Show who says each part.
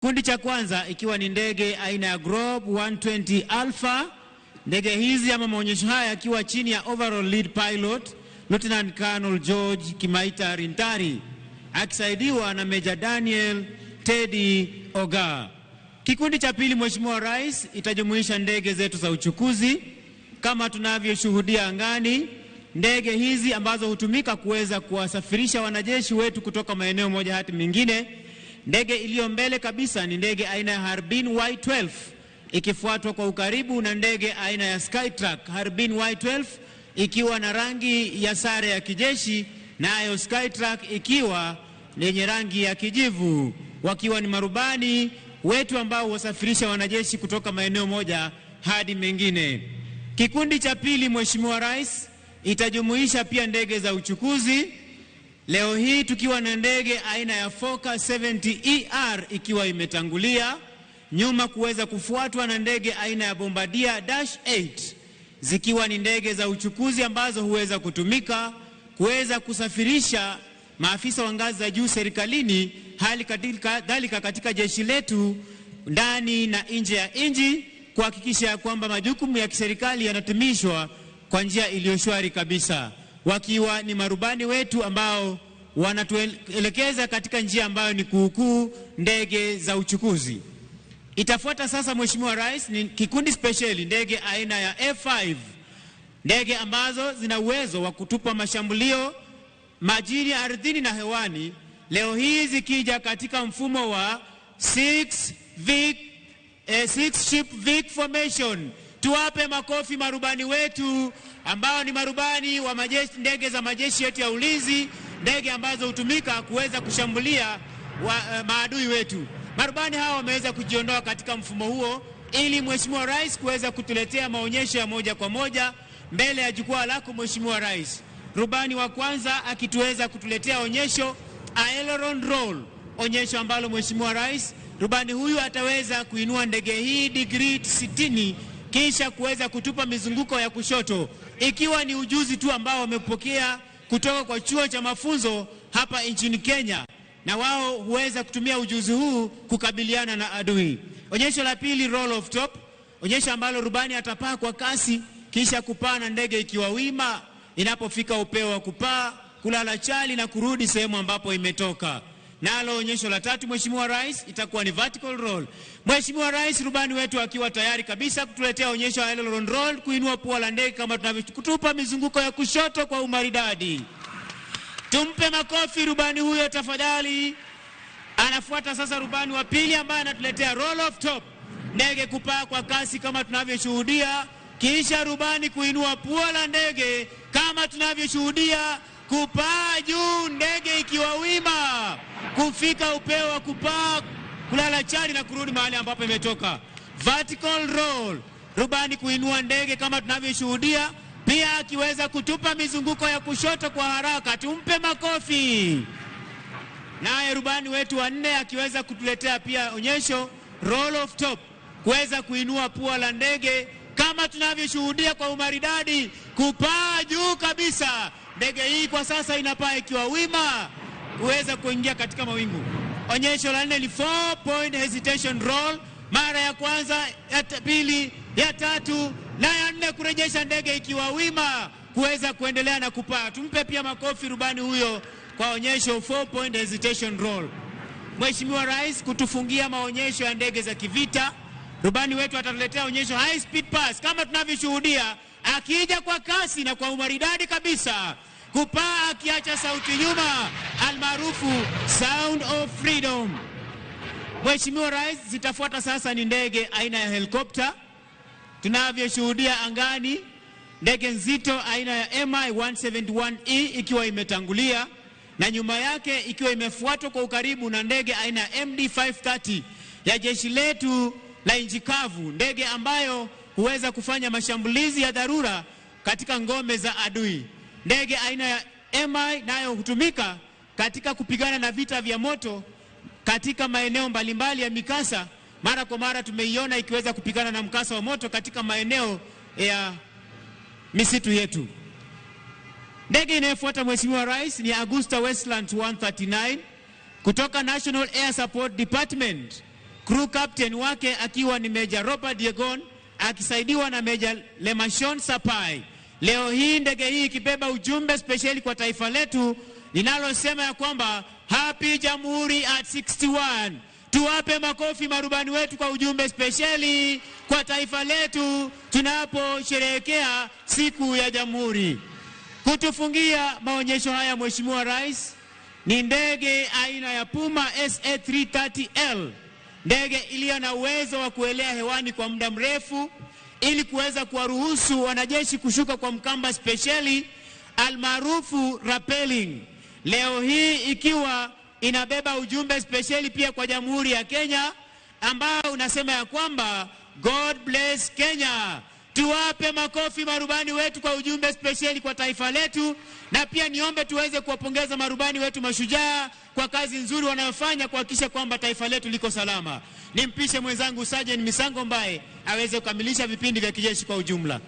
Speaker 1: Kundi cha kwanza ikiwa ni ndege aina ya Globe 120 Alpha. Ndege hizi ama maonyesho haya yakiwa chini ya overall lead pilot Lieutenant Colonel George Kimaita Rintari akisaidiwa na Major Daniel Teddy Oga. Kikundi cha pili, Mheshimiwa Rais, itajumuisha ndege zetu za uchukuzi kama tunavyoshuhudia angani. Ndege hizi ambazo hutumika kuweza kuwasafirisha wanajeshi wetu kutoka maeneo moja hadi mengine. Ndege iliyo mbele kabisa ni ndege aina ya Harbin Y12 ikifuatwa kwa ukaribu na ndege aina ya Skytrack Harbin Y12 ikiwa na rangi ya sare ya kijeshi, nayo Skytrack ikiwa yenye rangi ya kijivu, wakiwa ni marubani wetu ambao wasafirisha wanajeshi kutoka maeneo moja hadi mengine. Kikundi cha pili, Mheshimiwa Rais, itajumuisha pia ndege za uchukuzi. Leo hii tukiwa na ndege aina ya Fokker 70ER ikiwa imetangulia nyuma, kuweza kufuatwa na ndege aina ya Bombardier Dash 8 zikiwa ni ndege za uchukuzi ambazo huweza kutumika kuweza kusafirisha maafisa wa ngazi za juu serikalini, hali kadhalika katika jeshi letu ndani na nje ya nchi, kuhakikisha kwamba majukumu ya kiserikali yanatimishwa kwa njia iliyoshwari kabisa, wakiwa ni marubani wetu ambao wanatuelekeza katika njia ambayo ni kuukuu ndege za uchukuzi. Itafuata sasa, Mheshimiwa Rais, ni kikundi speciali ndege aina ya F5, ndege ambazo zina uwezo wa kutupa mashambulio majini, ardhini na hewani. Leo hii zikija katika mfumo wa 6 ship Vic formation. Tuwape makofi marubani wetu ambao ni marubani wa ndege za majeshi yetu ya ulinzi, ndege ambazo hutumika kuweza kushambulia maadui wetu. Marubani hawa wameweza kujiondoa katika mfumo huo ili Mheshimiwa Rais kuweza kutuletea maonyesho ya moja kwa moja mbele ya jukwaa lako, Mheshimiwa Rais. Rubani wa kwanza akituweza kutuletea onyesho aileron roll, onyesho ambalo Mheshimiwa Rais, rubani huyu ataweza kuinua ndege hii degree 60 kisha kuweza kutupa mizunguko ya kushoto, ikiwa ni ujuzi tu ambao wamepokea kutoka kwa chuo cha mafunzo hapa nchini Kenya, na wao huweza kutumia ujuzi huu kukabiliana na adui. Onyesho la pili, roll of top, onyesho ambalo rubani atapaa kwa kasi kisha kupaa na ndege ikiwa wima, inapofika upeo wa kupaa, kulala chali na kurudi sehemu ambapo imetoka. Nalo onyesho la tatu, Mheshimiwa Rais, itakuwa ni vertical roll. Mheshimiwa Rais, rubani wetu akiwa tayari kabisa kutuletea onyesho la aileron roll, kuinua pua la ndege kama tunavyokutupa mizunguko ya kushoto kwa umaridadi. Tumpe makofi rubani huyo tafadhali. Anafuata sasa rubani wa pili ambaye anatuletea roll of top, ndege kupaa kwa kasi kama tunavyoshuhudia, kisha rubani kuinua pua la ndege kama tunavyoshuhudia, kupaa juu, ndege ikiwa wima, kufika upeo wa kupaa, kulala chali na kurudi mahali ambapo imetoka. Vertical roll, rubani kuinua ndege kama tunavyoshuhudia, pia akiweza kutupa mizunguko ya kushoto kwa haraka. Tumpe makofi. Naye rubani wetu wa nne akiweza kutuletea pia onyesho roll of top, kuweza kuinua pua la ndege kama tunavyoshuhudia kwa umaridadi, kupaa juu kabisa. Ndege hii kwa sasa inapaa ikiwa wima, kuweza kuingia katika mawingu. Onyesho la nne ni 4 point hesitation roll, mara ya kwanza, ya pili, ya tatu na ya nne, kurejesha ndege ikiwa wima, kuweza kuendelea na kupaa. Tumpe pia makofi rubani huyo kwa onyesho 4 point hesitation roll. Mheshimiwa Rais, kutufungia maonyesho ya ndege za kivita, rubani wetu atatuletea onyesho high speed pass kama tunavyoshuhudia, akija kwa kasi na kwa umaridadi kabisa, kupaa akiacha sauti nyuma, almaarufu sound of freedom. Mheshimiwa Rais, zitafuata sasa ni ndege aina ya helikopta tunavyoshuhudia angani, ndege nzito aina ya Mi-171E ikiwa imetangulia na nyuma yake ikiwa imefuatwa kwa ukaribu na ndege aina ya MD-530 ya jeshi letu la nchi kavu, ndege ambayo huweza kufanya mashambulizi ya dharura katika ngome za adui. Ndege aina ya Mi nayo hutumika katika kupigana na vita vya moto katika maeneo mbalimbali ya mikasa. Mara kwa mara tumeiona ikiweza kupigana na mkasa wa moto katika maeneo ya misitu yetu. Ndege inayofuata, Mheshimiwa Rais, ni Augusta Westland 139 kutoka National Air Support Department crew captain wake akiwa ni Major Robert Diegon akisaidiwa na Major Lemashon Sapai. Leo hii ndege hii ikibeba ujumbe speciali kwa taifa letu linalosema ya kwamba Happy Jamhuri at 61. Tuwape makofi marubani wetu kwa ujumbe speciali kwa taifa letu tunaposherehekea siku ya Jamhuri. Kutufungia maonyesho haya Mheshimiwa Rais ni ndege aina ya Puma SA-330L, ndege iliyo na uwezo wa kuelea hewani kwa muda mrefu ili kuweza kuwaruhusu wanajeshi kushuka kwa mkamba speciali almaarufu rappelling. Leo hii ikiwa inabeba ujumbe speciali pia kwa Jamhuri ya Kenya ambao unasema ya kwamba God bless Kenya. Tuwape makofi marubani wetu kwa ujumbe speciali kwa taifa letu, na pia niombe tuweze kuwapongeza marubani wetu mashujaa kwa kazi nzuri wanayofanya kuhakikisha kwamba taifa letu liko salama. Nimpishe mwenzangu Sergeant Misango ambaye aweze kukamilisha vipindi vya kijeshi kwa ujumla.